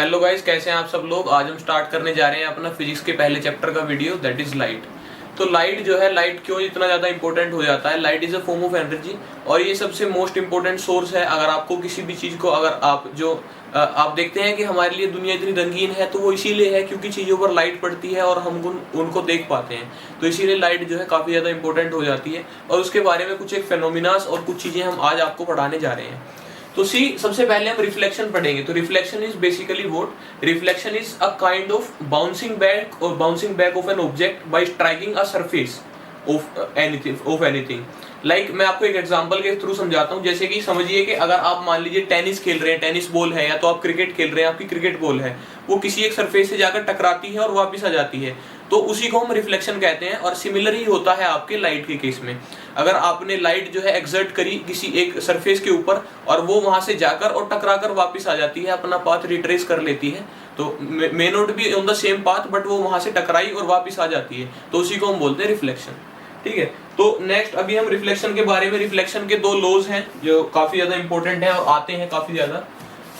Hello guys, कैसे हैं आप सब लोग। आज हम स्टार्ट करने जा रहे हैं अपना फिजिक्स के पहले चैप्टर का वीडियो, दैट इज लाइट। तो लाइट जो है, लाइट क्यों इतना ज़्यादा इंपॉर्टेंट हो जाता है। Light is a form of energy और ये सबसे मोस्ट इंपॉर्टेंट सोर्स है। अगर आपको किसी भी चीज़ को अगर आप देखते हैं कि हमारे लिए दुनिया इतनी रंगीन है, तो वो इसीलिए है क्योंकि चीज़ों पर लाइट पड़ती है और हम उनको देख पाते हैं। तो इसीलिए लाइट जो है काफ़ी ज़्यादा इंपॉर्टेंट हो जाती है और उसके बारे में कुछ एक फेनोमिनास और कुछ चीज़ें हम आज आपको पढ़ाने जा रहे हैं। तो सबसे पहले हम रिफ्लेक्शन पढ़ेंगे। तो reflection is basically what? Reflection is a kind of bouncing back of an object by striking a surface of anything. Like मैं आपको एक एग्जांपल के थ्रू समझाता हूँ। जैसे कि समझिए कि अगर आप मान लीजिए टेनिस खेल रहे हैं, टेनिस बॉल है, या तो आप क्रिकेट खेल रहे हैं, आपकी क्रिकेट बॉल है, वो किसी एक सरफेस से जाकर टकराती है और वापस आ जाती है, तो उसी को हम रिफ्लेक्शन कहते हैं। और सिमिलर ही होता है आपके लाइट के केस में। अगर आपने लाइट जो है एक्सर्ट करी किसी एक सरफेस के ऊपर और वो वहां से जाकर और टकराकर वापस आ जाती है, अपना पाथ रिट्रेस कर लेती है, तो may not be on the same path, but वो वहां से टकराई और वापस आ जाती है, तो उसी को हम बोलते हैं रिफ्लेक्शन। ठीक है। तो नेक्स्ट अभी हम रिफ्लेक्शन के बारे में, रिफ्लेक्शन के दो लॉज हैं जो काफी ज्यादा इंपॉर्टेंट हैं और आते हैं काफी ज्यादा।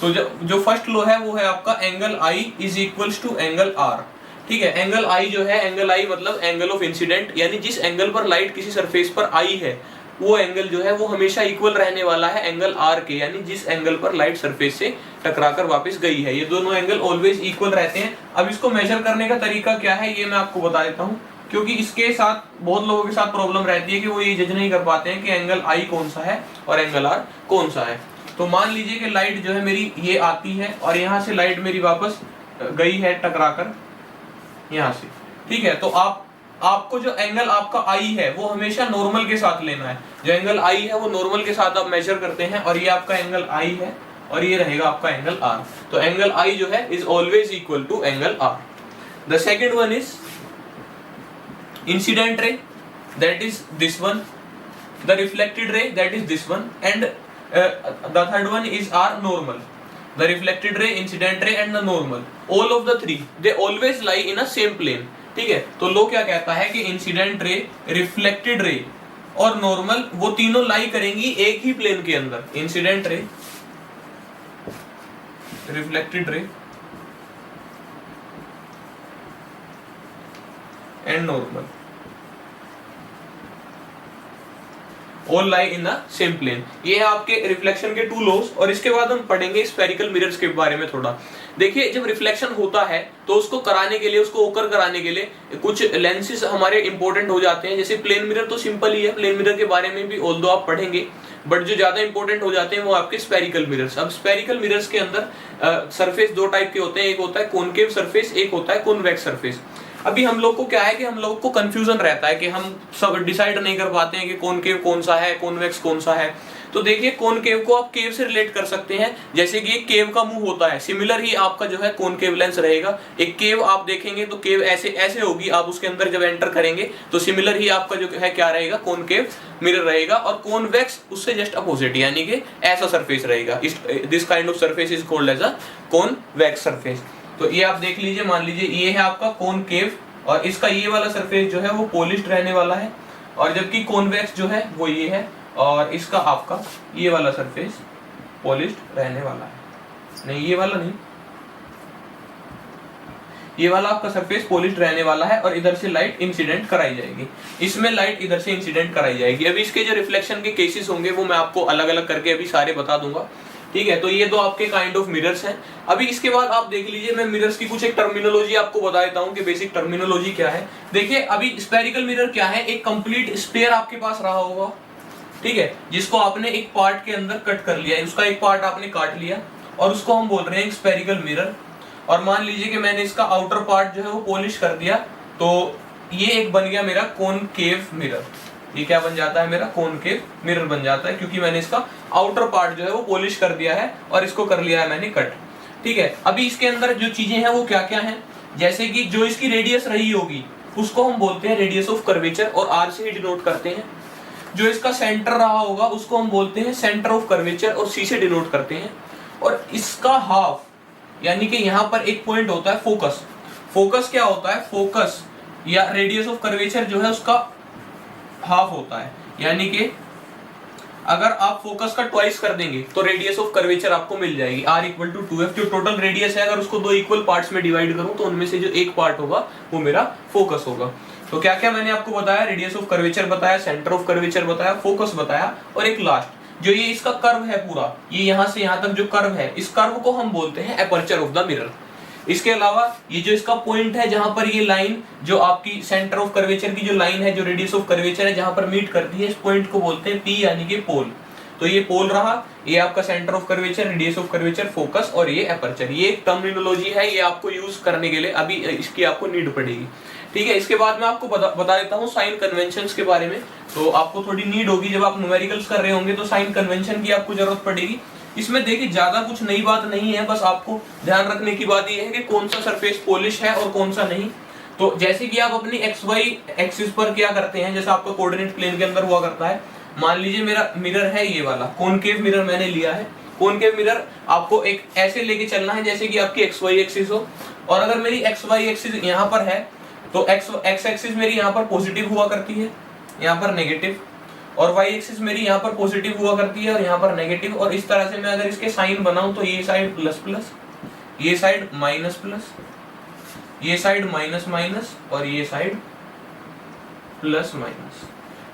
तो जो फर्स्ट लॉ है वो है आपका angle I is equals to angle R. ठीक है। एंगल आई जो है, एंगल आई मतलब एंगल ऑफ इंसिडेंट, यानी जिस एंगल पर लाइट किसी सरफेस पर आई है वो एंगल जो है वो हमेशा इक्वल रहने वाला है एंगल आर के, यानी जिस एंगल पर लाइट सरफेस से टकराकर वापस गई है। ये दोनों एंगल ऑलवेज इक्वल रहते हैं। अब इसको मेजर करने का तरीका क्या है ये मैं आपको बता देता हूँ, क्योंकि इसके साथ बहुत लोगों के साथ प्रॉब्लम रहती है कि वो ये जज नहीं कर पाते हैं कि एंगल आई कौन सा है और एंगल आर कौन सा है। तो मान लीजिए कि लाइट जो है मेरी ये आती है और यहाँ से लाइट मेरी वापस गई है टकराकर यहाँ से। ठीक है। तो आपको जो एंगल आपका आई है वो हमेशा नॉर्मल के साथ लेना है। जो एंगल आई है वो नॉर्मल के साथ आप मेजर करते हैं और ये आपका एंगल आई है और ये रहेगा आपका एंगल आर। तो एंगल आई जो है is always equal to angle R. The second one is incident ray, that is this one. The reflected ray, that is this one. And the third one is our normal. The reflected ray, incident ray and the normal, all of the three they always lie in a same plane. ठीक है। तो लो क्या कहता है कि incident ray, reflected रे और normal वो तीनों लाई करेंगी एक ही प्लेन के अंदर। Incident ray, reflected ray and normal all lie in the same plane. ये है आपके रिफ्लेक्शन के टू लॉज। और इसके बाद हम पढ़ेंगे स्फेरिकल मिरर्स के बारे में थोड़ा। देखिए, जब रिफ्लेक्शन होता है तो उसको कराने के लिए, उसको ओकर कराने के लिए कुछ लेंसेज हमारे इंपॉर्टेंट हो जाते हैं। जैसे प्लेन मिरर तो सिंपल ही है, प्लेन मिरर के बारे में भी ऑल्दो आप पढ़ेंगे, बट जो ज्यादा इंपॉर्टेंट हो जाते हैं वो आपके स्फेरिकल मिरर्स। अब स्फेरिकल मिरर्स के अंदर सरफेस दो टाइप के होते हैं, एक होता है कॉनकेव सरफेस, एक होता है कॉन्वेक्स सरफेस। अभी हम लोग को क्या है कि हम लोग को कंफ्यूजन रहता है कि हम सब डिसाइड नहीं कर पाते हैं कि कॉनकेव कौन सा है, कॉन्वेक्स कौन सा है। तो देखिए, कॉनकेव को आप केव से रिलेट कर सकते हैं, जैसे कि एक केव का मुंह होता है, सिमिलर ही आपका जो है कॉनकेव लेंस रहेगा। एक केव आप देखेंगे तो केव ऐसे ऐसे होगी, आप उसके अंदर जब एंटर करेंगे तो सिमिलर ही आपका जो है क्या रहेगा, कॉनकेव मिरर रहेगा। और कॉन्वेक्स उससे जस्ट अपोजिट, यानी कि ऐसा सरफेस रहेगा। This kind of surface is called as a convex surface. तो ये आप देख लीजिए, मान लीजिए ये है आपका कॉनकेव और इसका ये वाला सरफेस जो है वो पॉलिश्ड रहने वाला है, और जबकि कॉन्वेक्स जो है वो ये है और इसका आपका ये वाला सरफेस पॉलिश्ड रहने वाला है। नहीं, ये वाला नहीं, ये वाला आपका सरफेस पॉलिश्ड रहने वाला है और इधर से लाइट इंसिडेंट कराई जाएगी, इसमें लाइट इधर से इंसिडेंट कराई जाएगी। अभी इसके जो रिफ्लेक्शन के केसेस होंगे वो मैं आपको अलग अलग करके अभी सारे बता दूंगा। ठीक है। तो ये दो आपके काइंड ऑफ मिरर्स हैं। अभी इसके बाद आप देख लीजिए, मैं मिरर्स की कुछ एक टर्मिनोलॉजी आपको बता देता हूं कि बेसिक टर्मिनोलॉजी क्या है। देखिए, अभी स्फेरिकल मिरर क्या है, एक कंप्लीट स्फीयर आपके पास रहा होगा, ठीक है, जिसको आपने एक पार्ट के अंदर कट कर लिया है, उसका एक पार्ट आपने काट लिया और उसको हम बोल रहे हैं स्फेरिकल मिरर। और मान लीजिए कि मैंने इसका आउटर पार्ट जो है वो पॉलिश कर दिया, तो ये एक बन गया मेरा कॉनकेव मिरर। ये क्या बन जाता है, मेरा कॉनकेव मिरर बन जाता है, क्योंकि मैंने इसका आउटर पार्ट जो है वो पॉलिश कर दिया है और इसको कर लिया है मैंने कट। ठीक है। अभी इसके अंदर जो चीजें हैं वो क्या क्या हैं, जैसे कि जो इसकी रेडियस रही होगी उसको हम बोलते हैं रेडियस ऑफ कर्वेचर और आर से ही डिनोट करते हैं। जो इसका सेंटर रहा होगा उसको हम बोलते हैं सेंटर ऑफ कर्वेचर और सी से डिनोट करते हैं। और इसका हाफ, यानी कि यहाँ पर एक पॉइंट होता है फोकस। फोकस क्या होता है, फोकस या रेडियस ऑफ कर्वेचर जो है उसका हाफ होता है, यानी कि अगर आप फोकस का ट्वाइस कर देंगे तो रेडियस ऑफ कर्वेचर आपको मिल जाएगी r इक्वल टू 2f। जो टोटल रेडियस है अगर उसको दो इक्वल पार्ट्स में डिवाइड करूं तो उनमें से जो एक पार्ट होगा वो मेरा फोकस होगा। तो क्या क्या मैंने आपको बताया, रेडियस ऑफ कर्वेचर बताया, सेंटर ऑफ कर्वेचर बताया, फोकस बताया, और एक लास्ट जो ये इसका कर्व है पूरा, ये यहां से यहां तक जो कर्व है, इस कर्व को हम बोलते हैं एपर्चर ऑफ द मिरर। इसके अलावा ये जो इसका पॉइंट है जहां पर ये लाइन जो आपकी सेंटर ऑफ कर्वेचर की जो लाइन है, जो रेडियस ऑफ कर्वेचर है जहां पर मीट करती है, इस पॉइंट को बोलते हैं P यानी कि पोल। तो ये पोल रहा, ये आपका centre of curvature, radius of curvature, focus, और ये एपर्चर। ये एक टर्मिनोलॉजी है, ये आपको यूज करने के लिए अभी इसकी आपको नीड पड़ेगी। ठीक है, इसके बाद मैं आपको बता देता हूँ साइन कन्वेंशंस के बारे में। तो आपको थोड़ी नीड होगी जब आप न्यूमेरिकल्स कर रहे होंगे तो साइन कन्वेंशन की आपको जरूरत पड़ेगी। इसमें देखिए ज्यादा कुछ नई बात नहीं है, बस आपको ध्यान रखने की बात यह है कि कौन सा सरफेस पॉलिश है और कौन सा नहीं। तो जैसे कि आप अपनी XY एक्सिस पर क्या करते हैं, जैसे आपका कोऑर्डिनेट प्लेन के अंदर हुआ करता है, मान लीजिए मेरा मिरर है ये वाला कॉनकेव मिरर मैंने लिया है। कॉनकेव मिरर आपको एक ऐसे लेके चलना है जैसे कि आपकी XY एक्सिस हो, और अगर मेरी XY एक्सिस यहाँ पर है तो X एक्सिस मेरी यहाँ पर पॉजिटिव हुआ करती है, यहाँ पर नेगेटिव, और Y एक्सिस मेरी यहाँ पर पॉजिटिव हुआ करती है और यहाँ पर नेगेटिव। और इस तरह से मैं अगर इसके साइन बनाऊं तो ये साइड प्लस प्लस, ये साइड माइनस प्लस, ये साइड माइनस माइनस, और ये साइड प्लस माइनस।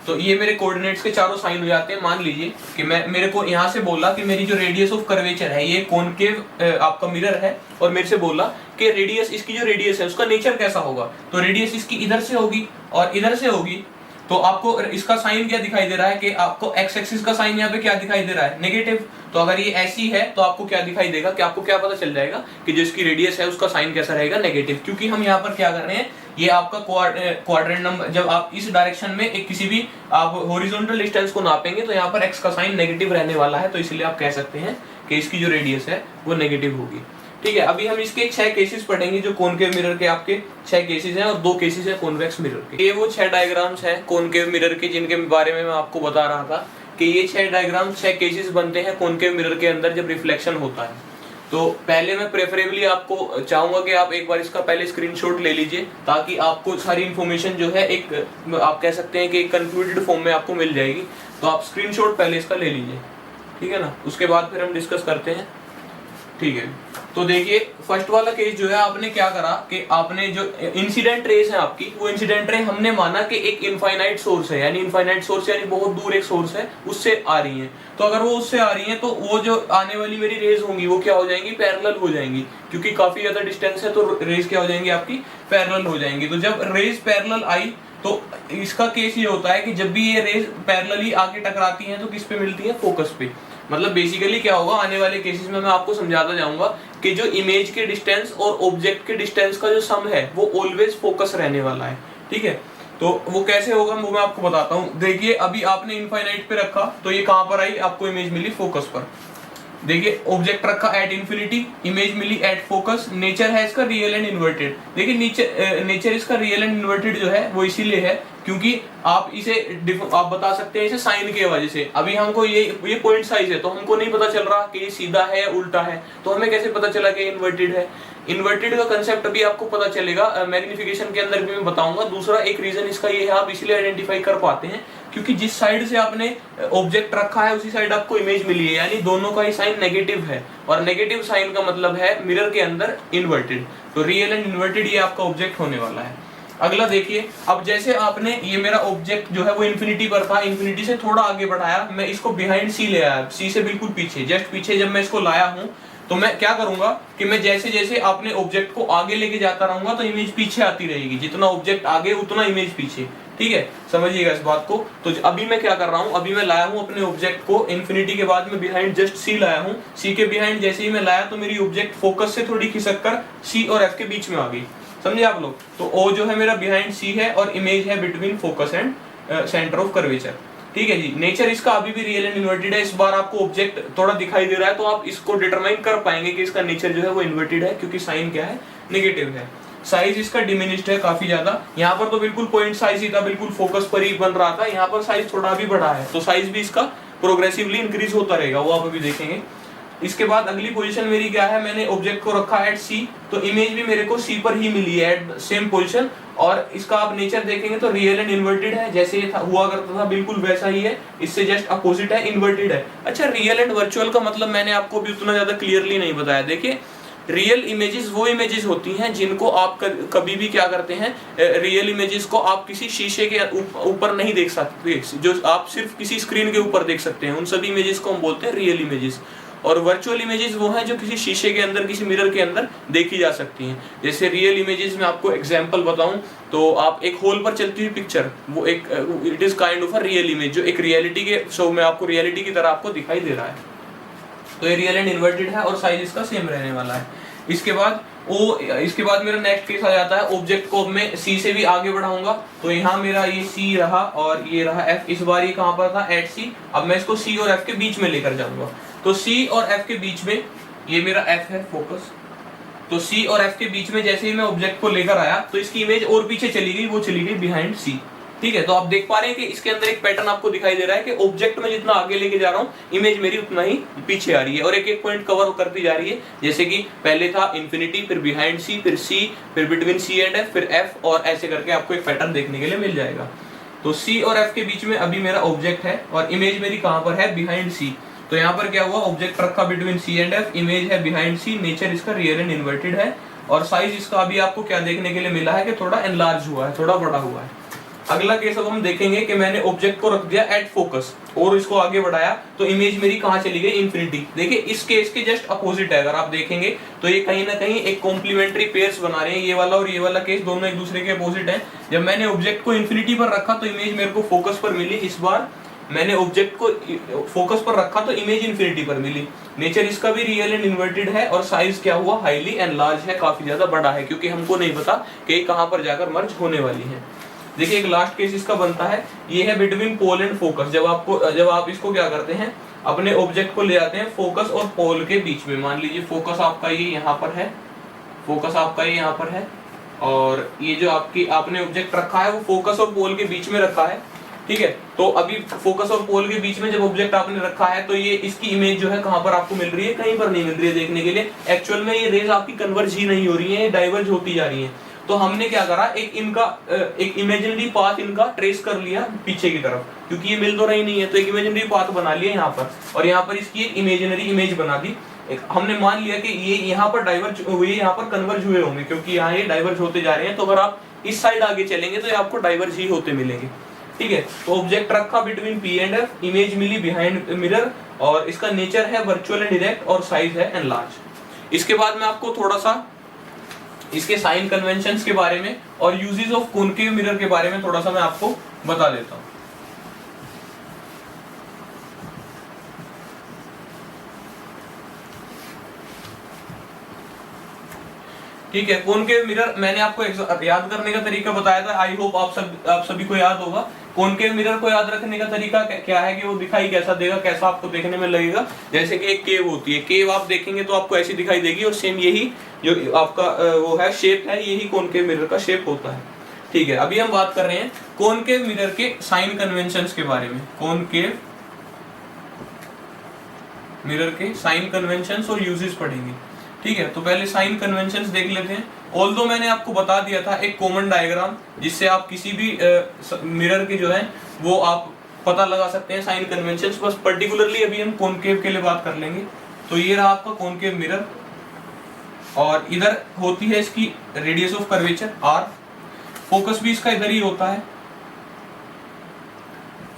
तो ये मेरे कोऑर्डिनेट्स के चारों साइन हो जाते हैं। मान लीजिए कि मेरे को यहाँ से बोला कि मेरी जो रेडियस ऑफ कर्वेचर है, ये कॉनकेव आपका मिरर है, और मेरे से बोला कि रेडियस, इसकी जो रेडियस है उसका नेचर कैसा होगा। तो रेडियस इसकी इधर से होगी और इधर से होगी। तो आपको इसका साइन क्या दिखाई दे रहा है कि आपको एक्स एक्सिस का साइन यहाँ पे क्या दिखाई दे रहा है, नेगेटिव। तो अगर ये ऐसी है तो आपको क्या दिखाई देगा, कि आपको क्या पता चल जाएगा कि जो इसकी रेडियस है उसका साइन कैसा रहेगा, नेगेटिव। क्योंकि हम यहाँ पर क्या कर रहे हैं, ये आपका क्वाड्रेंट नंबर, जब आप इस डायरेक्शन में एक किसी भी आप हॉरिजॉन्टल डिस्टेंस को नापेंगे तो यहाँ पर एक्स का साइन नेगेटिव रहने वाला है। तो इसलिए आप कह सकते हैं कि इसकी जो रेडियस है वो नेगेटिव होगी। ठीक है, अभी हम इसके 6 केसेस पढ़ेंगे जो कॉनकेव मिरर के आपके 6 केसेस हैं, और 2 केसेस हैं कॉन्वेक्स मिरर के। ये वो 6 डायग्राम्स हैं कॉनकेव मिरर के जिनके बारे में मैं आपको बता रहा था कि ये 6 डायग्राम 6 केसेस बनते हैं कॉनकेव मिरर के अंदर जब रिफ्लेक्शन होता है। तो पहले मैं प्रेफरेबली आपको चाहूंगा कि आप एक बार इसका पहले स्क्रीनशॉट ले लीजिए, ताकि आपको सारी इन्फॉर्मेशन जो है एक आप कह सकते हैं कि एक कंक्लूडेड फॉर्म में आपको मिल जाएगी। तो आप स्क्रीनशॉट पहले इसका ले लीजिए, ठीक है ना, उसके बाद फिर हम डिस्कस करते हैं। ठीक है, तो देखिए फर्स्ट वाला केस जो है, आपने क्या करा कि आपने जो इंसिडेंट रेस है आपकी, वो इंसिडेंट रे हमने माना कि एक इनफाइनाइट सोर्स है, यानी इनफाइनाइट सोर्स यानी बहुत दूर एक सोर्स है, उससे आ रही है। तो अगर वो उससे आ रही है तो वो जो आने वाली मेरी रेज होंगी वो क्या हो जाएंगी, पैरेलल हो जाएंगी। क्योंकि काफी ज्यादा डिस्टेंस है तो रेज क्या हो जाएंगी आपकी, पैरेलल हो जाएंगी। तो जब रेज पैरेलल आई तो इसका केस ये होता है कि जब भी ये रेज पैरेलली आके टकराती हैं तो किस पे मिलती है, फोकस पे। मतलब बेसिकली क्या होगा, आने वाले केसेस में मैं आपको समझाता जाऊंगा कि जो इमेज के डिस्टेंस और ऑब्जेक्ट के डिस्टेंस का जो सम है वो ऑलवेज फोकस रहने वाला है। ठीक है, तो वो कैसे होगा वो मैं आपको बताता हूँ। देखिए अभी आपने इनफाइनाइट पे रखा तो ये कहां पर आई, आपको इमेज मिली फोकस पर। देखिए ऑब्जेक्ट रखा एट इन्फिनिटी, इमेज मिली एट फोकस। नेचर है इसका रियल एंड इन्वर्टेड। देखिए नेचर इसका रियल एंड इन्वर्टेड जो है वो इसीलिए है क्योंकि आप इसे आप बता सकते हैं इसे साइन के वजह से। अभी हमको ये पॉइंट साइज है तो हमको नहीं पता चल रहा कि ये सीधा है या उल्टा है, तो हमें कैसे पता चला कि इन्वर्टेड है। इन्वर्टेड का कंसेप्ट अभी आपको पता चलेगा, मैग्निफिकेशन के अंदर भी मैं बताऊंगा। दूसरा एक रीजन इसका ये है, आप इसलिए आइडेंटिफाई कर पाते हैं क्योंकि जिस साइड से आपने ऑब्जेक्ट रखा है उसी साइड आपको इमेज मिली है, यानी दोनों का ही साइन नेगेटिव है, और नेगेटिव साइन का मतलब है मिरर के अंदर इन्वर्टेड। तो रियल एंड इन्वर्टेड ये आपका ऑब्जेक्ट होने वाला है। अगला देखिए, अब जैसे आपने ये मेरा ऑब्जेक्ट जो है वो इन्फिनिटी पर था, इन्फिनिटी से थोड़ा आगे बढ़ाया, मैं इसको बिहाइंड सी ले आया, सी से बिल्कुल पीछे, जस्ट पीछे जब मैं इसको लाया हूं तो मैं क्या करूंगा कि मैं जैसे जैसे अपने ऑब्जेक्ट को आगे लेके जाता रहूंगा तो इमेज पीछे आती रहेगी, जितना ऑब्जेक्ट आगे उतना इमेज पीछे। ठीक है, समझिएगा इस बात को। तो अभी मैं क्या कर रहा हूं, अभी मैं लाया हूं अपने ऑब्जेक्ट को इन्फिनिटी के बाद में बिहाइंड जस्ट सी लाया हूं। सी के बिहाइंड जैसे ही मैं लाया तो मेरी ऑब्जेक्ट फोकस से थोड़ी खिसक कर सी और एफ के बीच में आ गई, समझे आप लोग। तो ओ जो है मेरा बिहाइंड सी है और इमेज है between focus and centre of curvature. ठीक है जी, नेचर इसका अभी भी रियल एंड इन्वर्टेड है। इस बार आपको ऑब्जेक्ट थोड़ा दिखाई दे रहा है तो आप इसको डिटरमाइन कर पाएंगे कि इसका नेचर जो है वो इन्वर्टेड है, क्योंकि साइन क्या है, नेगेटिव है। साइज इसका डिमिनिश्ड है काफी ज्यादा, यहाँ पर तो बिल्कुल पॉइंट साइज ही था, बिल्कुल फोकस पर ही बन रहा था, यहाँ पर साइज थोड़ा भी बढ़ा है, तो साइज भी इसका प्रोग्रेसिवली इंक्रीज होता रहेगा, वो आप अभी देखेंगे। इसके बाद अगली पोजीशन मेरी क्या है, मैंने ऑब्जेक्ट को रखा है एट सी, तो इमेज भी मेरे को सी पर ही मिली है एट सेम पोजीशन। और इसका आप नेचर देखेंगे तो रियल एंड इन्वर्टेड है, जैसे ये हुआ करता था बिल्कुल वैसा ही है, इससे जस्ट अपोजिट है, इन्वर्टेड है। अच्छा, रियल एंड वर्चुअल का मतलब मैंने आपको भी उतना ज्यादा क्लियरली नहीं बताया। देखिए, रियल इमेजेस वो इमेजेस होती हैं जिनको आप कभी भी क्या करते हैं, रियल इमेजेस को आप किसी शीशे के ऊपर नहीं देख सकते, जो आप सिर्फ किसी स्क्रीन के ऊपर देख सकते हैं, उन सभी इमेजेस को हम बोलते हैं रियल इमेजेस। और वर्चुअल इमेजेस वो हैं जो किसी शीशे के अंदर, किसी मिरर के अंदर देखी जा सकती हैं। जैसे रियल इमेजेस में आपको एग्जांपल बताऊं तो आप एक होल पर चलती हुई पिक्चर, वो एक it is kind of a real image, जो एक रियलिटी के शो में आपको रियलिटी की तरह आपको दिखाई दे रहा है। तो ये रियल एंड इन्वर्टेड है और साइज इसका सेम रहने वाला है। इसके बाद मेरा नेक्स्ट केस आ जाता है, ऑब्जेक्ट को मैं सी से भी आगे बढ़ाऊंगा, तो यहाँ मेरा ये सी रहा और ये रहा एफ। इस बार ये कहाँ पर था, एट सी। अब मैं इसको सी और एफ के बीच में लेकर जाऊंगा, तो सी और एफ के बीच में ये मेरा एफ है फोकस, तो सी और एफ के बीच में जैसे ही मैं ऑब्जेक्ट को लेकर आया तो इसकी इमेज और पीछे चली गई, वो चली गई बिहाइंड सी। ठीक है, तो आप देख पा रहे हैं कि इसके अंदर एक पैटर्न आपको दिखाई दे रहा है कि ऑब्जेक्ट में जितना आगे लेके जा रहा हूँ, इमेज मेरी उतना ही पीछे आ रही है और एक एक पॉइंट कवर करती जा रही है। जैसे कि पहले था इन्फिनिटी, फिर बिहाइंड सी, फिर सी, फिर बिटवीन सी एंड एफ, फिर एफ, और ऐसे करके आपको एक पैटर्न देखने के लिए मिल जाएगा। तो सी और एफ के बीच में अभी मेरा ऑब्जेक्ट है और इमेज मेरी कहाँ पर है, बिहाइंड सी। तो यहाँ पर क्या हुआ, ऑब्जेक्ट रखा between C and F, image है बिहाइंड सी, नेचर इसका रियल एंड इन्वर्टेड है, और साइज इसका अभी आपको क्या देखने के लिए मिला है कि थोड़ा एनलार्ज हुआ है, थोड़ा बड़ा हुआ है। अगला केस अब हम देखेंगे कि मैंने ऑब्जेक्ट को रख दिया एट फोकस और इसको आगे बढ़ाया, तो इमेज मेरी कहाँ चली गई, इन्फिनिटी। देखिए, इस केस के जस्ट अपोजिट है, अगर आप देखेंगे तो ये कहीं ना कहीं एक कॉम्प्लीमेंट्री पेयर्स बना रहे हैं, ये वाला और ये वाला केस दोनों एक दूसरे के अपोजिट है। जब मैंने ऑब्जेक्ट को इन्फिनिटी पर रखा तो इमेज मेरे को फोकस पर मिली, इस बार मैंने ऑब्जेक्ट को फोकस पर रखा तो इमेज इन्फिनिटी पर मिली। नेचर इसका भी रियल एंड इन्वर्टेड है और साइज क्या हुआ, हाईली एनलार्ज है, काफी ज्यादा बड़ा है, क्योंकि हमको नहीं पता कि ये कहां पर जाकर मर्ज होने वाली है। देखिए, एक लास्ट केस इसका बनता है, ये है बिटवीन पोल एंड फोकस। जब आप इसको क्या करते हैं, अपने ऑब्जेक्ट को ले आते हैं फोकस और पोल के बीच में। मान लीजिए फोकस आपका ये यहाँ पर है, फोकस आपका ये यहाँ पर है, और ये जो आपने ऑब्जेक्ट रखा है वो फोकस और पोल के बीच में रखा है। ठीक है, तो अभी फोकस और पोल के बीच में जब ऑब्जेक्ट आपने रखा है तो ये इसकी इमेज जो है कहां पर आपको मिल रही है, कहीं पर नहीं मिल रही है देखने के लिए। एक्चुअल में ये रेज आपकी कन्वर्ज ही नहीं हो रही है, डाइवर्ज होती जा रही है। तो हमने क्या करा, एक इमेजिनरी पाथ इनका ट्रेस कर लिया पीछे की तरफ, क्योंकि ये मिल तो रही नहीं है, तो एक इमेजिनरी पाथ बना लिया यहाँ पर, और यहाँ पर इसकी एक इमेजिनरी इमेज बना दी। हमने मान लिया कि ये यहाँ पर डाइवर्ज हुए, यहाँ पर कन्वर्ज हुए होंगे, क्योंकि यहाँ ये डाइवर्ज होते जा रहे हैं। तो अगर आप इस साइड आगे चलेंगे तो ये आपको डाइवर्ज ही होते मिलेंगे। ठीक है, तो ऑब्जेक्ट रखा between P and F, image मिली बिहाइंड मिरर, और इसका नेचर है वर्चुअल एंड डायरेक्ट, और साइज है एनलार्ज। इसके बाद मैं आपको थोड़ा सा इसके साइन कन्वेंशंस के बारे में और यूजेस ऑफ कॉनकेव मिरर के बारे में थोड़ा सा मैं आपको बता देता हूं। ठीक है, कॉनकेव मिरर मैंने आपको याद करने का तरीका बताया था, आई होप आप सभी को याद होगा। कॉनकेव मिरर को याद रखने का तरीका क्या है कि वो दिखाई कैसा देगा, कैसा आपको देखने में लगेगा। जैसे कि एक केव होती है, केव आप देखेंगे तो आपको ऐसी दिखाई देगी, और सेम यही जो आपका वो है शेप है, यही कॉनकेव मिरर का शेप होता है। ठीक है, अभी हम बात कर रहे हैं कॉनकेव मिरर के साइन कन्वेंशंस के बारे में। कॉनकेव मिरर के साइन कन्वेंशंस और यूजेस पढ़ेंगे। ठीक है, तो पहले साइन कन्वेंशंस देख लेते हैं। ऑल्दो मैंने आपको बता दिया था एक कॉमन डायग्राम, जिससे आप किसी भी मिरर के जो है वो आप पता लगा सकते हैं साइन कन्वेंशंस। बस पर्टिकुलरली अभी हम कॉनकेव के लिए बात कर लेंगे। तो ये रहा आपका कॉनकेव मिरर, और इधर होती है इसकी radius of curvature R, focus भी इसका इधर ही होता है,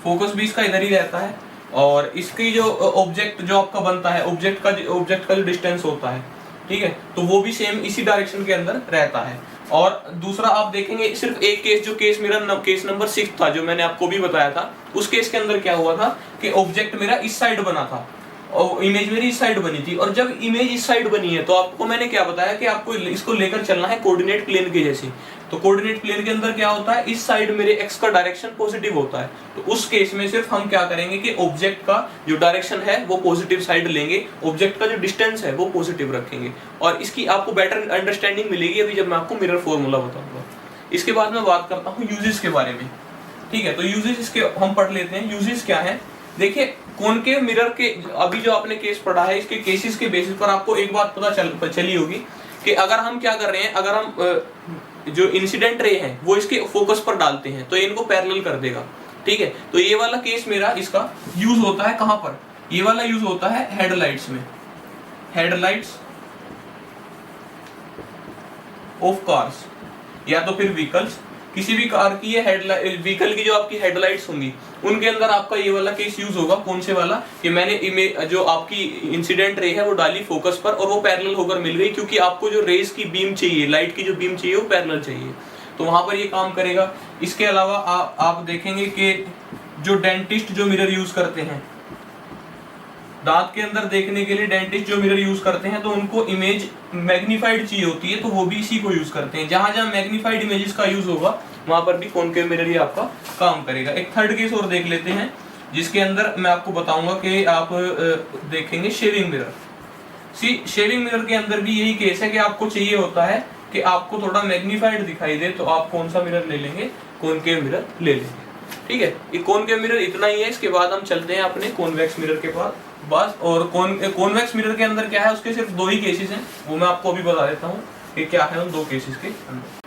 फोकस भी इसका इधर ही रहता है, और इसकी जो ऑब्जेक्ट जो आपका बनता है, ऑब्जेक्ट का जो डिस्टेंस होता है, ठीक है, तो वो भी सेम इसी डायरेक्शन के अंदर रहता है। और दूसरा आप देखेंगे सिर्फ एक केस, जो केस मेरा केस नंबर 6 था, जो मैंने आपको भी बताया था, उस केस के अंदर क्या हुआ था कि ऑब्जेक्ट मेरा इस साइड बना था और इमेज मेरी इस साइड बनी थी। और जब इमेज इस साइड बनी है तो आपको मैंने क्या बताया कि आपको इसको लेकर चलना है कोऑर्डिनेट प्लेन के जैसे। तो कोऑर्डिनेट प्लेन के अंदर क्या होता है, इस साइड मेरे एक्स का डायरेक्शन पॉजिटिव होता है। तो उस केस में सिर्फ हम क्या करेंगे कि ऑब्जेक्ट का जो डायरेक्शन है वो पॉजिटिव साइड लेंगे, ऑब्जेक्ट का जो डिस्टेंस है वो पॉजिटिव रखेंगे, और इसकी आपको बेटर अंडरस्टैंडिंग मिलेगी अभी जब मैं आपको मिरर फॉर्मूला बताऊंगा। इसके बाद मैं बात करता हूँ यूजेस के बारे में। ठीक है, तो यूजेस इसके हम पढ़ लेते हैं। यूजेस क्या है, देखिए कॉनकेव मिरर के अभी जो आपने केस पढ़ा है, इसके केसेस के बेसिस पर आपको एक बात पता चली होगी कि अगर हम क्या कर रहे हैं, अगर हम जो इंसिडेंट रे है वो इसके फोकस पर डालते हैं तो ये इनको पैरेलल कर देगा। ठीक है, तो ये वाला केस मेरा इसका यूज होता है कहां पर, ये वाला यूज होता है हेडलाइट्स में, हेडलाइट्स ऑफ कार्स या तो फिर व्हीकल्स, किसी भी कार की ये हेडलाइट व्हीकल की जो आपकी हेडलाइट्स होंगी उनके अंदर आपका ये वाला केस यूज होगा। कौन से वाला, कि मैंने इमेज जो आपकी इंसिडेंट रे है वो डाली फोकस पर और वो पैरेलल होकर मिल गई, क्योंकि आपको जो रेज की बीम चाहिए, लाइट की जो बीम चाहिए वो पैरेलल चाहिए, तो वहां पर ये काम करेगा। इसके अलावा आप देखेंगे कि जो डेंटिस्ट जो मिरर यूज करते हैं, दांत के अंदर देखने के लिए डेंटिस्ट जो मिरर यूज करते हैं तो उनको इमेज मैग्नीफाइड चाहिए होती है, तो वो भी इसी को यूज करते हैं। जहां जहां मैग्नीफाइड इमेजेस का यूज होगा वहां पर भी कॉनकेव मिरर ही आपका काम करेगा। एक थर्ड केस और देख लेते हैं जिसके अंदर मैं आपको बताऊंगा कि आप देखेंगे शेविंग मिरर। शेविंग मिरर के अंदर भी यही केस है कि आपको चाहिए होता है कि आपको थोड़ा मैग्नीफाइड दिखाई दे, तो आप कौन सा मिरर ले लेंगे, कॉनकेव मिरर ले लेंगे। ठीक है, ये कॉनकेव मिरर इतना ही है। इसके बाद हम चलते हैं अपने कॉन्वेक्स मिरर के पास बस। और कॉन्वेक्स मिरर के अंदर क्या है, उसके सिर्फ दो ही केसेस हैं, वो मैं आपको अभी बता देता हूँ कि क्या है उन दो केसेस के अंदर।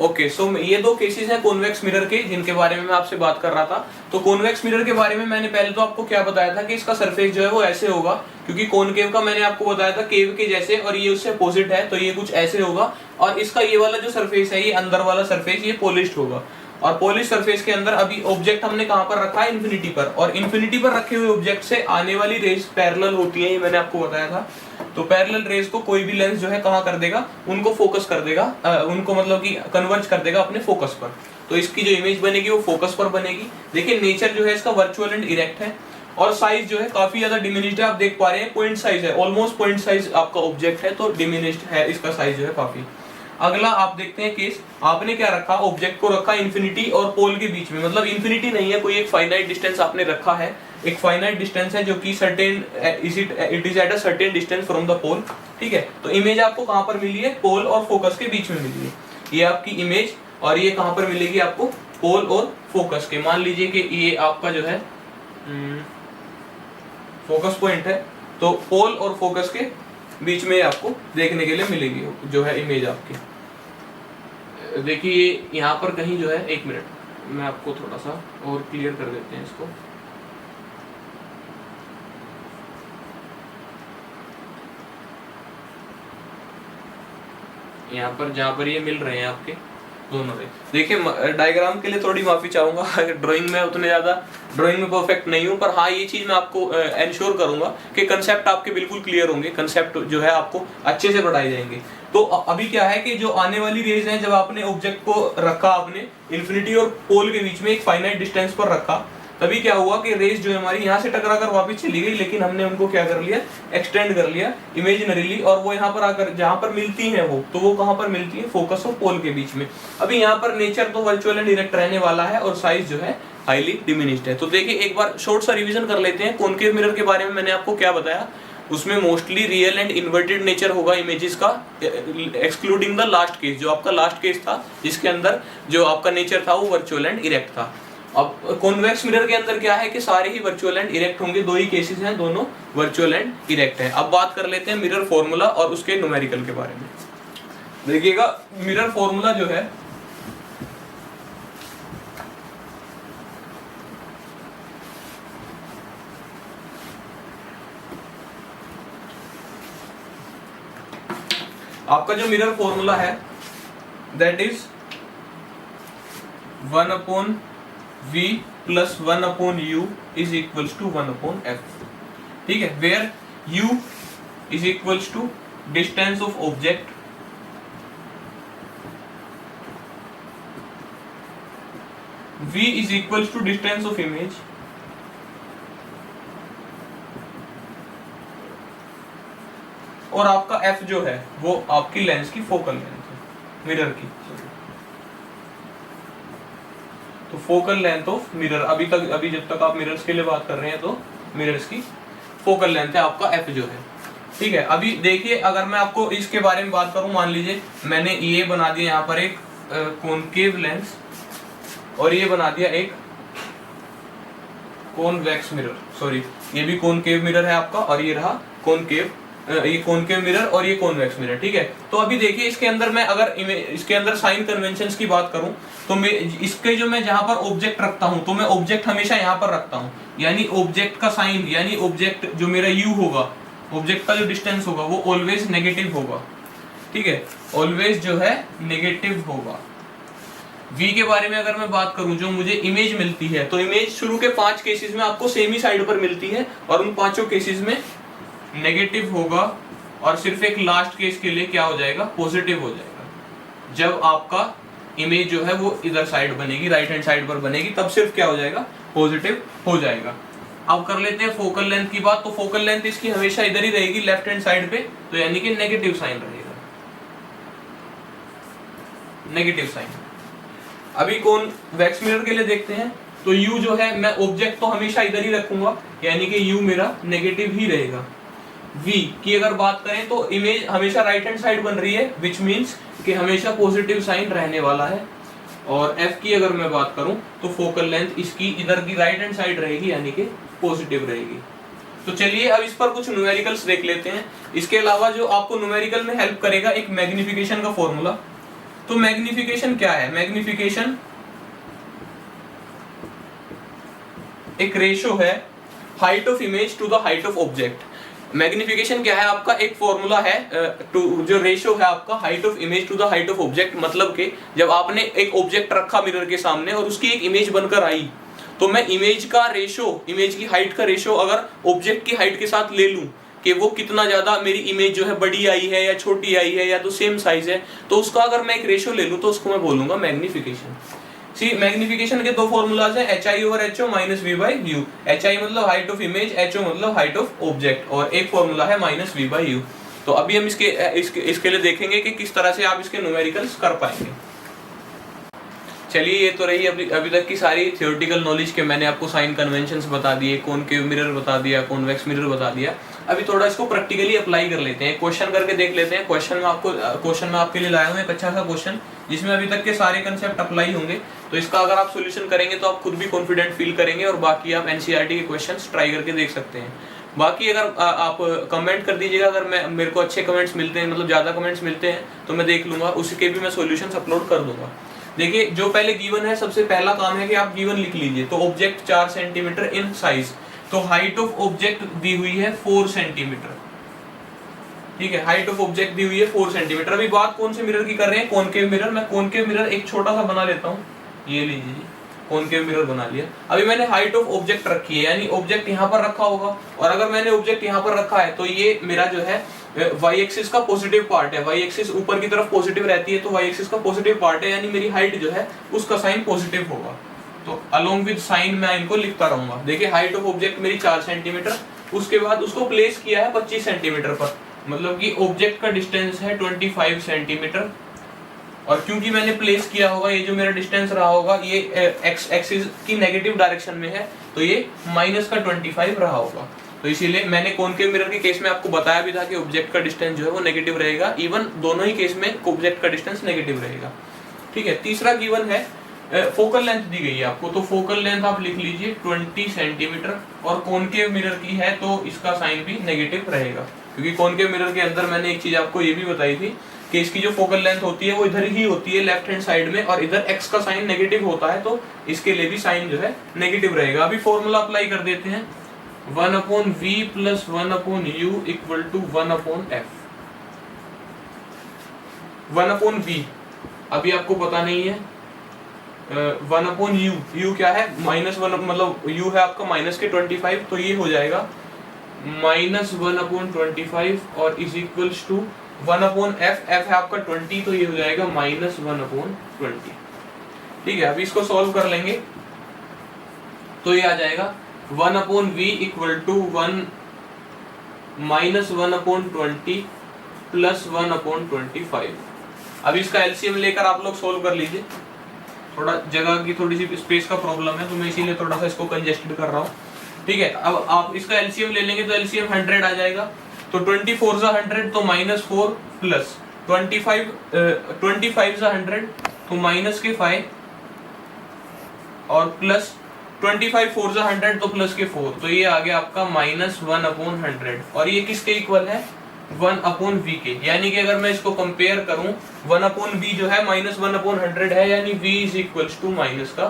ओके, सो ये दो केसेस हैं कॉन्वेक्स मिरर के जिनके बारे में मैं आपसे बात कर रहा था। तो कॉन्वेक्स मिरर के बारे में मैंने पहले तो आपको क्या बताया था कि इसका सरफेस जो है वो ऐसे होगा, क्योंकि कॉनकेव का मैंने आपको बताया था केव के जैसे, और ये उससे अपोजिट है तो ये कुछ ऐसे होगा। और इसका ये वाला जो सरफेस है, ये अंदर वाला सरफेस, ये पॉलिश्ड होगा। और पॉलिश सरफेस के अंदर अभी ऑब्जेक्ट हमने कहां पर रखा है, इन्फिनिटी पर, और इन्फिनिटी पर रखे हुए ऑब्जेक्ट से आने वाली रेज पैरेलल होती है, ये मैंने आपको बताया था। तो पैरेलल रेज को कोई भी लेंस जो है कहां कर देगा, उनको फोकस कर देगा, उनको मतलब कि कन्वर्ज कर देगा अपने फोकस पर। तो इसकी जो इमेज बनेगी वो फोकस पर बनेगी। देखिए नेचर जो है इसका वर्चुअल एंड इरेक्ट है, और साइज जो है काफी ज्यादा डिमिनिश्ड है। आप देख पा रहे हैं पॉइंट साइज है, ऑलमोस्ट पॉइंट साइज आपका ऑब्जेक्ट है, तो डिमिनिश्ड है इसका साइज जो है काफी। अगला आप देखते हैं केस, आपने क्या रखा, ऑब्जेक्ट को रखा इन्फिनिटी और पोल के बीच में, मतलब इन्फिनिटी नहीं है, कोई एक फाइनाइट डिस्टेंस आपने रखा है, एक फाइनाइट डिस्टेंस है जो कि certain it is at a certain distance from the pole. ठीक है, तो इमेज आपको कहां पर मिली है, पोल और फोकस के बीच में मिली है, ये आपकी इमेज। और ये कहां पर मिलेगी आपको, पोल और फोकस के। मान लीजिए कि ये आपका जो है फोकस पॉइंट है, तो पोल और फोकस के बीच में आपको देखने के लिए मिलेगी जो है इमेज आपकी। देखिए यहाँ पर कहीं जो है, एक मिनट मैं आपको थोड़ा सा और क्लियर कर देते हैं इसको। यहाँ पर जहाँ पर ये मिल रहे हैं आपके दोनों रे, देखिए डायग्राम के लिए थोड़ी माफी चाहूंगा, ड्राइंग में उतने ज्यादा ड्राइंग में परफेक्ट नहीं हूं, पर हाँ ये चीज मैं आपको एंश्योर करूंगा कि कंसेप्ट आपके बिल्कुल क्लियर होंगे, कंसेप्ट जो है आपको अच्छे से पढ़ाए जाएंगे। तो अभी क्या है कि जो आने वाली रेज है, जब आपने ऑब्जेक्ट को रखा, आपने इन्फिनिटी और पोल के बीच में एक फाइनाइट डिस्टेंस पर रखा, तभी क्या हुआ कि रेज जो है हमारी यहाँ से टकरा कर वापस चली गई, लेकिन हमने उनको क्या कर लिया, एक्सटेंड कर लिया इमेजिनरीली, और वो यहाँ पर आकर जहाँ पर मिलती हैं वो, तो वो कहाँ पर मिलती है, फोकस और पोल के बीच में। अभी यहाँ पर नेचर तो वर्चुअल एंड डायरेक्ट रहने वाला है, और साइज जो है हाईली डिमिनिश्ड है। तो देखिए एक बार शॉर्ट सा रिवीजन कर लेते हैं। कॉनकेव मिरर के बारे में मैंने आपको क्या बताया, उसमें mostly real and inverted nature होगा इमेजेस का, एक्सक्लूडिंग द लास्ट केस, जो आपका लास्ट केस था जिसके अंदर जो आपका नेचर था वो वर्चुअल एंड इरेक्ट था। अब कॉन्वेक्स मिरर के अंदर क्या है कि सारे ही वर्चुअल एंड इरेक्ट होंगे, दो ही केसेस हैं, दोनों वर्चुअल एंड इरेक्ट हैं। अब बात कर लेते हैं मिरर फॉर्मूला और उसके न्यूमेरिकल के बारे में। देखिएगा मिरर फॉर्मूला जो है, आपका जो मिरर फॉर्मूला है that is 1/v plus 1/u is equals to 1/f। ठीक है, where u is equals to distance of object, v is equals to distance of image, और आपका f जो है वो आपकी लेंस की फोकल लेंथ है, मिरर की। तो फोकल लेंथ ऑफ मिरर, अभी जब तक आप मिरर्स के लिए बात कर रहे हैं तो मिरर्स की फोकल लेंथ है आपका f जो है। ठीक है, अभी देखिए अगर मैं आपको इसके बारे में बात करूं, मान लीजिए मैंने ये बना दिया यहाँ पर एक कॉनकेव लेंस, और ये बना दिया एक कॉन्वेक्स मिरर, सॉरी ये भी कॉनकेव मिरर है आपका, और ये रहा कॉनकेव, ये कॉनकेव मिरर और ये कॉन्वेक्स मिरर, ठीक है। तो अभी देखिए इसके अंदर मैं अगर इसके अंदर साइन कन्वेंशंस की बात करूं तो मैं इसके जो मैं जहां पर ऑब्जेक्ट रखता हूं तो मैं ऑब्जेक्ट हमेशा यहां पर रखता हूं, यानी ऑब्जेक्ट का साइन, यानी ऑब्जेक्ट जो मेरा u होगा, ऑब्जेक्ट का जो डिस्टेंस होगा वो ऑलवेज नेगेटिव होगा, ठीक है, ऑलवेज जो है नेगेटिव होगा। v के बारे में अगर मैं बात करूं, जो मुझे इमेज मिलती है, तो इमेज शुरू के 5 केसेस में आपको सेम ही साइड पर मिलती है और उन 5 केसेस में नेगेटिव होगा, और सिर्फ एक लास्ट केस के लिए क्या हो जाएगा, पॉजिटिव हो जाएगा। जब आपका इमेज जो है वो इधर साइड बनेगी, राइट हैंड साइड पर बनेगी, तब सिर्फ क्या हो जाएगा, पॉजिटिव हो जाएगा। अब कर लेते हैं फोकल लेंथ की बात। तो फोकल लेंथ इसकी हमेशा इधर ही रहेगी, लेफ्ट हैंड साइड पे, तो यानी कि नेगेटिव साइन रहेगा, नेगेटिव साइन। अभी कॉन्वेक्स मिरर के लिए देखते हैं, तो u जो है मैं ऑब्जेक्ट तो हमेशा इधर ही रखूंगा, यानी कि u मेरा नेगेटिव ही रहेगा। v की अगर बात करें तो इमेज हमेशा राइट हैंड साइड बन रही है, विच मींस कि हमेशा पॉजिटिव साइन रहने वाला है। और f की अगर मैं बात करूं तो फोकल लेंथ इसकी इधर की राइट हैंड साइड रहेगी, यानी कि पॉजिटिव रहेगी। तो चलिए अब इस पर कुछ न्यूमेरिकल्स देख लेते हैं। इसके अलावा जो आपको न्यूमेरिकल में हेल्प करेगा एक मैग्निफिकेशन का फॉर्मूला। तो मैग्निफिकेशन क्या है, मैग्निफिकेशन एक रेशो है height of image to the height of object. Magnification क्या है, आपका एक फॉर्मूला है टू जो रेशो है आपका height of image to the height of object. मतलब कि जब आपने एक ऑब्जेक्ट रखा मिरर के सामने और उसकी एक इमेज बनकर आई, तो मैं इमेज का रेशो, इमेज की हाइट का रेशो अगर ऑब्जेक्ट की हाइट के साथ ले लूं कि वो कितना ज्यादा मेरी इमेज जो है बड़ी आई है या छोटी आई है या तो सेम साइज है, तो उसका अगर मैं एक रेशो ले लूं तो उसको मैं बोलूंगा मैग्निफिकेशन। सी मैग्निफिकेशन के 2 फॉर्मूलाज हैं, HI over HO minus V by U। HI मतलब हाइट ऑफ इमेज, HO मतलब हाइट ऑफ ऑब्जेक्ट, और एक फॉर्मूला है माइनस V बाई U। तो अभी हम इसके लिए देखेंगे कि किस तरह से आप इसके न्यूमेरिकल्स कर पाएंगे। चलिए ये तो रही अभी तक की सारी थियोरेटिकल नॉलेज के मैंने आपको साइन कन्वेंशंस बता दिए, कॉनकेव मिरर बता दिया, कॉन्वेक्स मिरर बता दिया। अभी थोड़ा इसको प्रैक्टिकली अप्लाई कर लेते हैं, क्वेश्चन करके देख लेते हैं। क्वेश्चन में आपके लिए लाया हूं एक अच्छा सा क्वेश्चन जिसमें अभी तक के सारे कंसेप्ट अप्लाई होंगे। तो इसका अगर आप सॉल्यूशन करेंगे तो आप खुद भी कॉन्फिडेंट फील करेंगे, और बाकी आप एनसीईआरटी के क्वेश्चंस ट्राई करके देख सकते हैं। बाकी अगर आप कमेंट कर दीजिएगा, अगर मेरे को अच्छे कमेंट्स मिलते हैं, मतलब ज्यादा कमेंट्स मिलते हैं तो मैं देख लूंगा, उसके भी मैं सॉल्यूशंस अपलोड कर दूंगा। देखिए जो पहले गिवन है, सबसे पहला काम है कि आप गिवन लिख लीजिए। तो ऑब्जेक्ट 4 सेंटीमीटर इन साइज, तो हाइट ऑफ ऑब्जेक्ट दी हुई है 4 सेंटीमीटर, ठीक है, हाइट ऑफ ऑब्जेक्ट दी हुई है 4 सेंटीमीटर। अभी बात कौन से मिरर की कर रहे हैं, कॉनकेव मिरर। मैं कॉनकेव मिरर एक छोटा सा बना लेता हूँ, ये लीजिए, कॉनकेव मिरर बना लिया। अभी मैंने हाइट ऑफ ऑब्जेक्ट रखी है, यानी ऑब्जेक्ट यहाँ पर रखा होगा, और अगर मैंने ऑब्जेक्ट यहाँ पर रखा है तो ये मेरा जो है वाई एक्सिस का पॉजिटिव पार्ट है। वाई एक्सिस ऊपर की तरफ पॉजिटिव रहती है, तो वाई एक्सिस का पॉजिटिव पार्ट है, यानी मेरी हाइट जो है उसका साइन पॉजिटिव होगा। तो अलोंग विद साइन मैं इनको लिखता रहूंगा। देखिए हाइट ऑफ ऑब्जेक्ट मेरी 4 सेंटीमीटर, उसके बाद उसको प्लेस किया है 25 सेंटीमीटर पर, मतलब कि ऑब्जेक्ट का डिस्टेंस है 25 सेंटीमीटर। और क्योंकि मैंने प्लेस किया होगा, ये जो मेरा डिस्टेंस रहा होगा ये एक्स एक्सिस की नेगेटिव डायरेक्शन में है, तो ये माइनस का 25 रहा होगा। तो इसीलिए मैंने कॉनकेव मिरर के केस में आपको बताया भी था कि ऑब्जेक्ट का डिस्टेंस जो है वो नेगेटिव रहेगा। इवन दोनों ही केस में ऑब्जेक्ट का डिस्टेंस नेगेटिव रहेगा, ठीक है। तीसरा गिवन है फोकल लेंथ दी गई है आपको, तो फोकल लेंथ आप लिख लीजिए 20 सेंटीमीटर, और कॉनकेव मिरर की है तो इसका साइन भी नेगेटिव रहेगा, क्योंकि कॉनकेव मिरर के अंदर मैंने एक चीज आपको ये भी बताई थी कि इसकी जो फोकल लेंथ होती है वो इधर ही होती है, लेफ्ट हैंड साइड में, और इधर एक्स का साइन नेगेटिव होता है, तो इसके लिए भी साइन जो है नेगेटिव रहेगा। अभी फॉर्मूला अप्लाई कर देते हैं, 1/v plus 1/u equal to 1/f। 1/v अभी आपको पता नहीं है, 1/u, u क्या है, -1, मतलब u है आपका माइनस के 25, तो ये हो जाएगा -1/25 और is equals to 1/f। f है आपका 20, तो ये हो जाएगा -1/20, ठीक है। अभी इसको सॉल्व कर लेंगे तो ये आ जाएगा 1/v इक्वल टू 1 -1/20 प्लस 1/25। अब इसका एलसीएम लेकर आप लोग सोल्व कर लीजिए। थोड़ा जगह की थोड़ी सी स्पेस का प्रॉब्लम है, तो मैं इसीलिए थोड़ा सा इसको कंजेस्टेड कर रहा हूँ, ठीक है। अब आप इसका एलसीएम ले लेंगे तो एलसीएम 100 आ जाएगा, तो 24 सा 100 तो -4 प्लस 25 सा 100 तो -5 और प्लस 25 4 जा 100 तो प्लस के 4, तो ये आ गया आपका -1/100 और ये किसके इक्वल है 1/v के। यानी कि अगर मैं इसको कंपेयर करूं 1/v जो है -1/100 है, यानी v is equals to minus का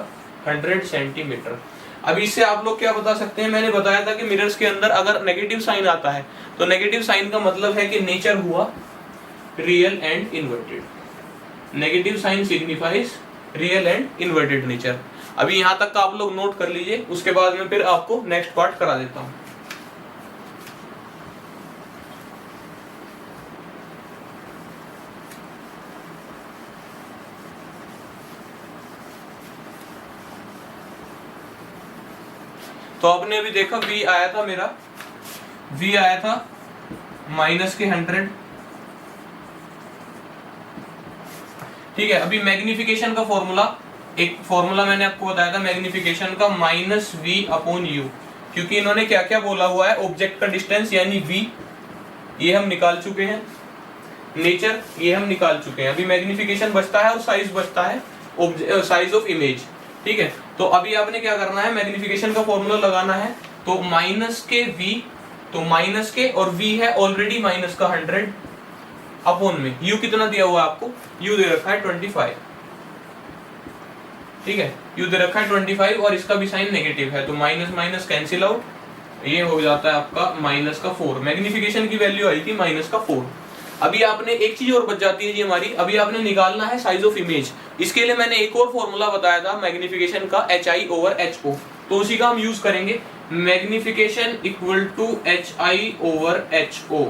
100 सेंटीमीटर। अब इससे आप लोग क्या बता सकते हैं, मैंने बताया था कि मिरर्स के अंदर अगर नेगेटिव साइन आता है तो नेगेटिव साइन का मतलब है कि नेचर हुआ real and inverted. Negative sign signifies real and inverted nature. अभी यहां तक का आप लोग नोट कर लीजिए, उसके बाद में फिर आपको नेक्स्ट पार्ट करा देता हूं। तो आपने अभी देखा v आया था मेरा, v आया था माइनस के 100, ठीक है। अभी मैग्निफिकेशन का फॉर्मूला, एक फॉर्मूला मैंने आपको बताया था मैग्निफिकेशन का -v/u, क्योंकि इन्होंने क्या क्या बोला हुआ है, ऑब्जेक्ट का डिस्टेंस यानी v ये हम निकाल चुके हैं, नेचर ये हम निकाल चुके हैं। अभी मैग्निफिकेशन बचता है और साइज बचता है, साइज ऑफ इमेज, ठीक है। तो अभी आपने क्या करना है, मैग्निफिकेशन का फॉर्मूला लगाना है। तो माइनस के v, तो माइनस के और v है ऑलरेडी माइनस का 100 अपॉन में u कितना दिया हुआ है आपको, u दे रखा है 25, ठीक है। u दे रखा है 25 और इसका भी साइन नेगेटिव है, तो माइनस माइनस कैंसिल आउट, ये हो जाता है आपका माइनस का 4। मैग्निफिकेशन की वैल्यू आई थी माइनस का 4। अभी आपने एक चीज और बच जाती है जी हमारी, अभी आपने निकालना है साइज ऑफ इमेज। इसके लिए मैंने एक और फॉर्मूला बताया था मैग्निफिकेशन का, HI/HO, तो उसी का हम यूज करेंगे। मैग्निफिकेशन इक्वल टू HI/HO,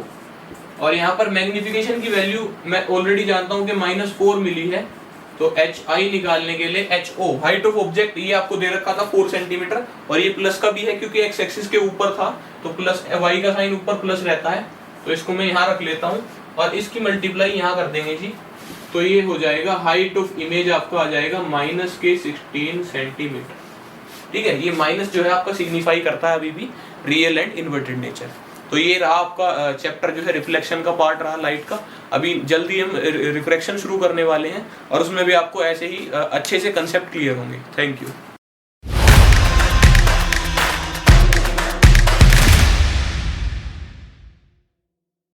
और यहाँ पर मैग्निफिकेशन की वैल्यू मैं ऑलरेडी जानता हूँ कि -4 मिली है, तो HI निकालने के लिए HO, हाइट ऑफ ऑब्जेक्ट, ये आपको दे रखा था 4 सेंटीमीटर, और ये प्लस का भी है क्योंकि एक्स एक्सिस के ऊपर था, तो प्लस y का साइन ऊपर प्लस रहता है, तो इसको मैं यहाँ रख लेता हूँ और इसकी मल्टीप्लाई यहाँ कर देंगे जी, तो ये हो जाएगा हाइट ऑफ इमेज आपका आ जाएगा -16 सेंटीमीटर, ठीक है। ये माइनस जो है आपका सिग्निफाई करता है अभी भी रियल एंड इन्वर्टेड नेचर। तो ये रहा आपका चैप्टर जो है रिफ्लेक्शन का पार्ट रहा लाइट का। अभी जल्दी हम रिफ्रैक्शन शुरू करने वाले हैं और उसमें भी आपको ऐसे ही अच्छे से कंसेप्ट क्लियर होंगे। Thank you.